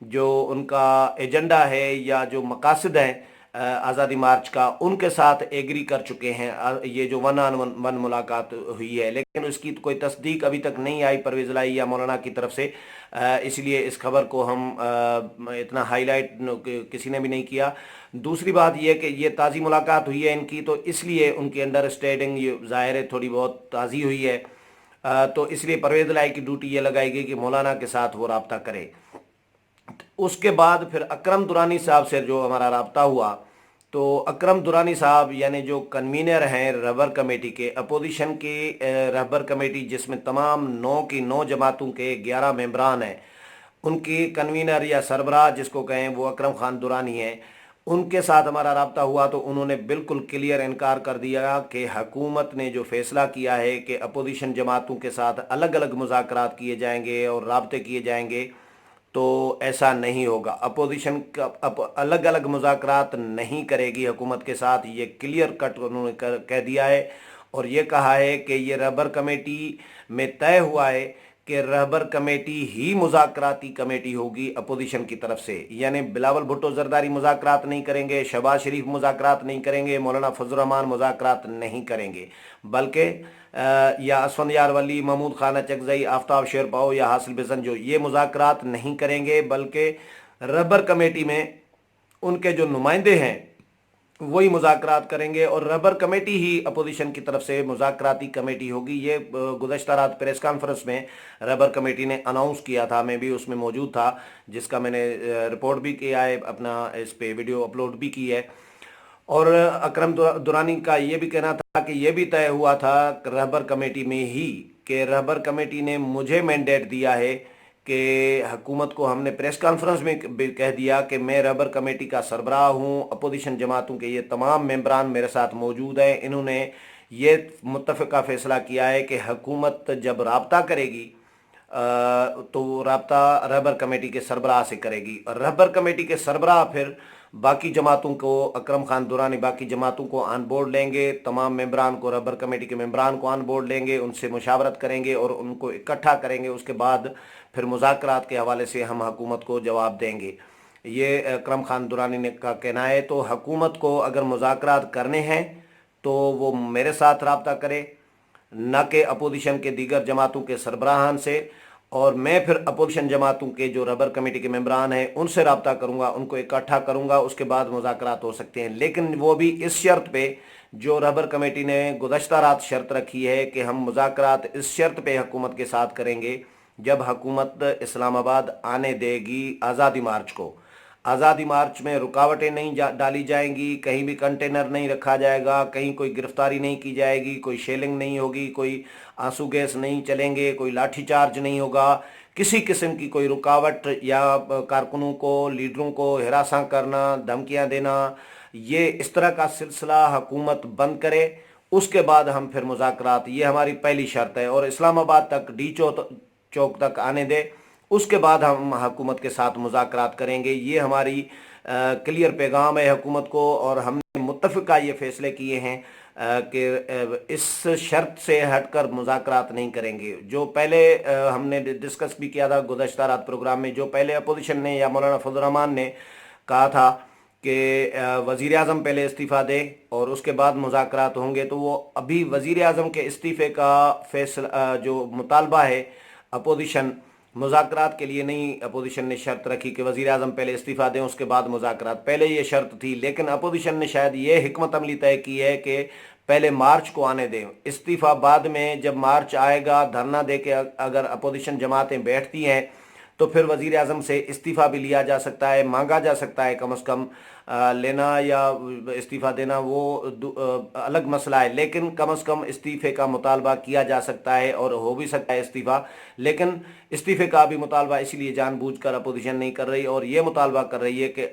جو ان کا ایجنڈا ہے یا جو مقاصد ہیں آزادی مارچ کا، ان کے ساتھ ایگری کر چکے ہیں۔ یہ جو ون آن ون ملاقات ہوئی ہے، لیکن اس کی کوئی تصدیق ابھی تک نہیں آئی پرویز الہی یا مولانا کی طرف سے، اس لیے اس خبر کو ہم اتنا ہائی لائٹ کسی نے بھی نہیں کیا۔ دوسری بات یہ کہ یہ تازی ملاقات ہوئی ہے ان کی، تو اس لیے ان کی انڈرسٹینڈنگ یہ ظاہر ہے تھوڑی بہت تازی ہوئی ہے، تو اس لیے پرویز الہی کی ڈیوٹی یہ لگائی گئی کہ مولانا کے ساتھ وہ رابطہ کرے۔ اس کے بعد پھر اکرم درانی صاحب سے جو ہمارا رابطہ ہوا، تو اکرم درانی صاحب یعنی جو کنوینر ہیں رہبر کمیٹی کے، اپوزیشن کی رہبر کمیٹی جس میں تمام 9 جماعتوں کے 11 ممبران ہیں، ان کی کنوینر یا سربراہ جس کو کہیں وہ اکرم خان درانی ہیں۔ ان کے ساتھ ہمارا رابطہ ہوا تو انہوں نے بالکل کلیئر انکار کر دیا کہ حکومت نے جو فیصلہ کیا ہے کہ اپوزیشن جماعتوں کے ساتھ الگ الگ مذاکرات کیے جائیں گے اور رابطے کیے جائیں گے، تو ایسا نہیں ہوگا۔ اپوزیشن الگ الگ مذاکرات نہیں کرے گی حکومت کے ساتھ، یہ کلیئر کٹ انہوں نے کہہ دیا ہے، اور یہ کہا ہے کہ یہ رہبر کمیٹی میں طے ہوا ہے کہ رہبر کمیٹی ہی مذاکراتی کمیٹی ہوگی اپوزیشن کی طرف سے، یعنی بلاول بھٹو زرداری مذاکرات نہیں کریں گے، شہباز شریف مذاکرات نہیں کریں گے، مولانا فضل الرحمان مذاکرات نہیں کریں گے، بلکہ یا اسفندیار ولی، محمود خان اچکزئی، آفتاب شیرپاؤ یا حاصل بزن جو یہ مذاکرات نہیں کریں گے، بلکہ رہبر کمیٹی میں ان کے جو نمائندے ہیں وہی مذاکرات کریں گے، اور رہبر کمیٹی ہی اپوزیشن کی طرف سے مذاکراتی کمیٹی ہوگی۔ یہ گزشتہ رات پریس کانفرنس میں رہبر کمیٹی نے اناؤنس کیا تھا، میں بھی اس میں موجود تھا، جس کا میں نے رپورٹ بھی کیا ہے، اپنا اس پہ ویڈیو اپلوڈ بھی کی ہے۔ اور اکرم درانی کا یہ بھی کہنا تھا کہ یہ بھی طے ہوا تھا رہبر کمیٹی میں ہی کہ رہبر کمیٹی نے مجھے مینڈیٹ دیا ہے کہ حکومت کو، ہم نے پریس کانفرنس میں بھی کہہ دیا کہ میں رہبر کمیٹی کا سربراہ ہوں، اپوزیشن جماعتوں کے یہ تمام ممبران میرے ساتھ موجود ہیں، انہوں نے یہ متفقہ فیصلہ کیا ہے کہ حکومت جب رابطہ کرے گی تو وہ رابطہ رہبر کمیٹی کے سربراہ سے کرے گی، اور رہبر کمیٹی کے سربراہ پھر باقی جماعتوں کو، اکرم خان درانی باقی جماعتوں کو آن بورڈ لیں گے، تمام ممبران کو، رہبر کمیٹی کے ممبران کو آن بورڈ لیں گے، ان سے مشاورت کریں گے اور ان کو اکٹھا کریں گے، اس کے بعد پھر مذاکرات کے حوالے سے ہم حکومت کو جواب دیں گے۔ یہ اکرم خان درانی نے کا کہنا ہے۔ تو حکومت کو اگر مذاکرات کرنے ہیں تو وہ میرے ساتھ رابطہ کرے، نہ کہ اپوزیشن کے دیگر جماعتوں کے سربراہان سے، اور میں پھر اپوزیشن جماعتوں کے جو رہبر کمیٹی کے ممبران ہیں ان سے رابطہ کروں گا، ان کو اکٹھا کروں گا، اس کے بعد مذاکرات ہو سکتے ہیں، لیکن وہ بھی اس شرط پہ جو رہبر کمیٹی نے گزشتہ رات شرط رکھی ہے کہ ہم مذاکرات اس شرط پہ حکومت کے ساتھ کریں گے جب حکومت اسلام آباد آنے دے گی آزادی مارچ کو۔ آزادی مارچ میں رکاوٹیں نہیں ڈالی جائیں گی، کہیں بھی کنٹینر نہیں رکھا جائے گا، کہیں کوئی گرفتاری نہیں کی جائے گی، کوئی شیلنگ نہیں ہوگی، کوئی آنسو گیس نہیں چلیں گے، کوئی لاٹھی چارج نہیں ہوگا، کسی قسم کی کوئی رکاوٹ یا کارکنوں کو، لیڈروں کو ہراساں کرنا، دھمکیاں دینا، یہ اس طرح کا سلسلہ حکومت بند کرے، اس کے بعد ہم پھر مذاکرات، یہ ہماری پہلی شرط ہے، اور اسلام آباد تک ڈی چوک تک آنے دے، اس کے بعد ہم حکومت کے ساتھ مذاکرات کریں گے۔ یہ ہماری کلیئر پیغام ہے حکومت کو، اور ہم نے متفقہ یہ فیصلے کیے ہیں کہ اس شرط سے ہٹ کر مذاکرات نہیں کریں گے۔ جو پہلے ہم نے ڈسکس بھی کیا تھا گزشتہ رات پروگرام میں، جو پہلے اپوزیشن نے یا مولانا فضل الرحمان نے کہا تھا کہ وزیر اعظم پہلے استعفیٰ دے اور اس کے بعد مذاکرات ہوں گے، تو وہ ابھی وزیر اعظم کے استعفے کا فیصلہ جو مطالبہ ہے، اپوزیشن مذاکرات کے لیے نہیں، اپوزیشن نے شرط رکھی کہ وزیر اعظم پہلے استعفیٰ دیں اس کے بعد مذاکرات، پہلے یہ شرط تھی، لیکن اپوزیشن نے شاید یہ حکمت عملی طے کی ہے کہ پہلے مارچ کو آنے دیں، استعفیٰ بعد میں جب مارچ آئے گا، دھرنا دے کے اگر اپوزیشن جماعتیں بیٹھتی ہیں تو پھر وزیر اعظم سے استعفیٰ بھی لیا جا سکتا ہے، مانگا جا سکتا ہے، کم از کم لینا یا استعفیٰ دینا وہ الگ مسئلہ ہے، لیکن کم از کم استعفے کا مطالبہ کیا جا سکتا ہے اور ہو بھی سکتا ہے استعفیٰ، لیکن استعفے کا بھی مطالبہ اسی لیے جان بوجھ کر اپوزیشن نہیں کر رہی، اور یہ مطالبہ کر رہی ہے کہ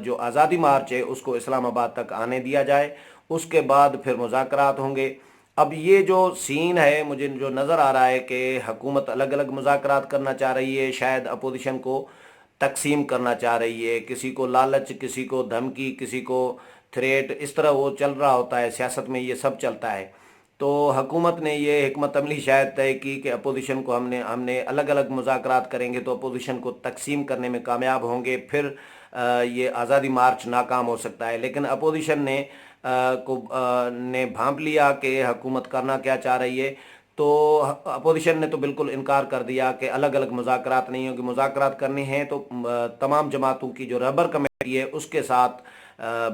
جو آزادی مارچ ہے اس کو اسلام آباد تک آنے دیا جائے، اس کے بعد پھر مذاکرات ہوں گے۔ اب یہ جو سین ہے مجھے جو نظر آ رہا ہے کہ حکومت الگ الگ مذاکرات کرنا چاہ رہی ہے، شاید اپوزیشن کو تقسیم کرنا چاہ رہی ہے، کسی کو لالچ، کسی کو دھمکی، کسی کو تھریٹ، اس طرح وہ چل رہا ہوتا ہے، سیاست میں یہ سب چلتا ہے۔ تو حکومت نے یہ حکمت عملی شاید طے کی کہ اپوزیشن کو ہم نے الگ الگ مذاکرات کریں گے تو اپوزیشن کو تقسیم کرنے میں کامیاب ہوں گے، پھر یہ آزادی مارچ ناکام ہو سکتا ہے۔ لیکن اپوزیشن نے بھانپ لیا کہ حکومت کرنا کیا چاہ رہی ہے، تو اپوزیشن نے تو بالکل انکار کر دیا کہ الگ الگ مذاکرات نہیں ہوں گے، مذاکرات کرنے ہیں تو تمام جماعتوں کی جو رہبر کمیٹی ہے اس کے ساتھ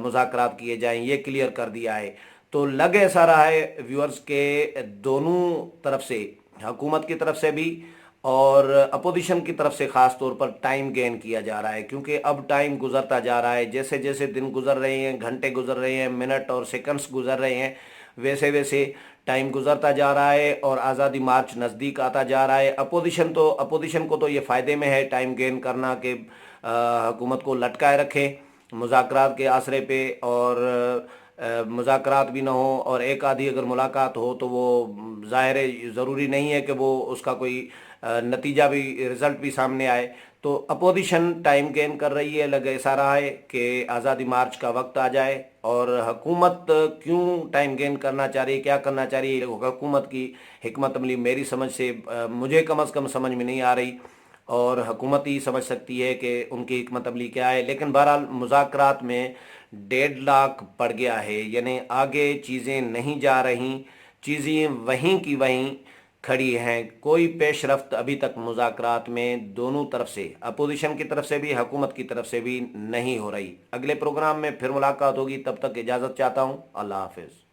مذاکرات کیے جائیں، یہ کلیئر کر دیا ہے۔ تو لگ ایسا رہا ہے ویورز کے دونوں طرف سے، حکومت کی طرف سے بھی اور اپوزیشن کی طرف سے خاص طور پر ٹائم گین کیا جا رہا ہے، کیونکہ اب ٹائم گزرتا جا رہا ہے، جیسے جیسے دن گزر رہے ہیں، گھنٹے گزر رہے ہیں، منٹ اور سیکنڈز گزر رہے ہیں، ویسے ویسے ٹائم گزرتا جا رہا ہے اور آزادی مارچ نزدیک آتا جا رہا ہے۔ اپوزیشن کو تو یہ فائدے میں ہے ٹائم گین کرنا کہ حکومت کو لٹکائے رکھے مذاکرات کے آسرے پہ، اور مذاکرات بھی نہ ہو اور ایک آدھی اگر ملاقات ہو تو وہ ظاہر ہے ضروری نہیں ہے کہ وہ اس کا کوئی نتیجہ بھی، رزلٹ بھی سامنے آئے۔ تو اپوزیشن ٹائم گین کر رہی ہے، لگ ایسا رہا ہے کہ آزادی مارچ کا وقت آ جائے، اور حکومت کیوں ٹائم گین کرنا چاہ رہی ہے، کیا کرنا چاہ رہی ہے، حکومت کی حکمت عملی میری سمجھ سے مجھے کم از کم سمجھ میں نہیں آ رہی، اور حکومت ہی سمجھ سکتی ہے کہ ان کی حکمت عملی کیا ہے۔ لیکن بہرحال مذاکرات میں ڈیڈ لاک پڑ گیا ہے، یعنی آگے چیزیں نہیں جا رہی، چیزیں وہیں کی وہیں کھڑی ہیں، کوئی پیش رفت ابھی تک مذاکرات میں دونوں طرف سے، اپوزیشن کی طرف سے بھی حکومت کی طرف سے بھی نہیں ہو رہی۔ اگلے پروگرام میں پھر ملاقات ہوگی، تب تک اجازت چاہتا ہوں، اللہ حافظ۔